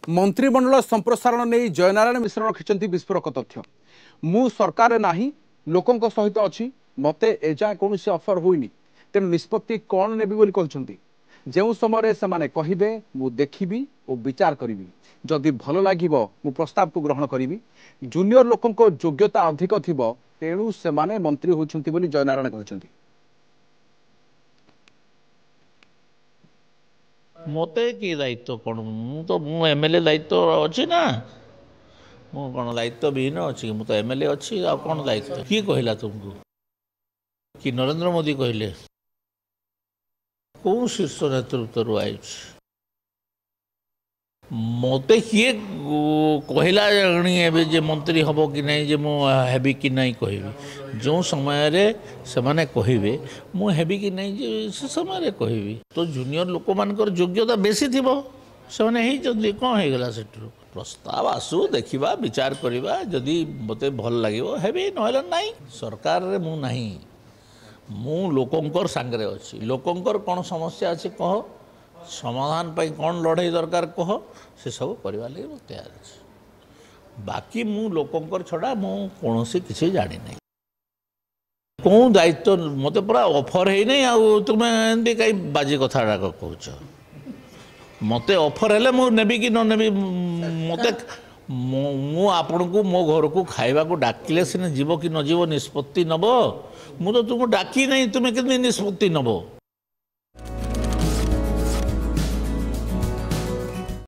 मंत्रिमंडल संप्रसारण नहीं जयनारायण मिश्र रखिंट विस्फोरक तथ्य मु सरकार नाही लोकों सहित अच्छी मत एजा कौन अफर होनी तेणु निष्पत्ति कौन ने कहते जो समय से कहे मु देखी और विचार करी जदि भल लगे मु प्रस्ताव को ग्रहण करी जूनियर लोकों योग्यता अधिक थी तेणु से मंत्री होती जयनारायण कहते मते कि दायित्व कौन मु एमएलए दायित्व अच्छी ना मु कौन दायित्व विहीन अच्छी मु तो एमएलए अच्छी आ कौन दायित्व किए कहला तुमको कि नरेंद्र मोदी कहले कौन शीर्ष नेतृत्व आई मते किए कहला जे मंत्री हम कि नहीं जे मु हेबी कि नहीं कहबी जो समय रे से माने कहबे मु हेबी कि नहीं जे से समय रे कहबी तो जूनियर लोक मानकर योग्यता बेसी थिबो से माने हे जल्दी कोन हे गला सेटू प्रस्ताव आसु देखिबा विचार करिबा जदि मते भल लागिबो हेबी नहले नहीं सरकार रे मु नहीं मु लोकंकर सांगरे अछि लोकंकर कोन समस्या अछि कह समाधान पाई कौन लड़ाई दरकार कह से सब करवा लगे तैयार अच्छे बाकी मु लोकंकर छड़ा मु कौन से किसी जानी नहीं कौन दायित्व मत पूरा ऑफर है नहीं आ तुम्हें एमती कहीं बाजी कथा कहच मत ऑफर है मु नेबी कि न नेबी मत मु आपण को मो घर को खाइबा को डाकिले सिने जीव कि न जीव निष्पत्ति नब मु तो तुमको डाकी नहीं तुम्हें कितनी निष्पत्ति नब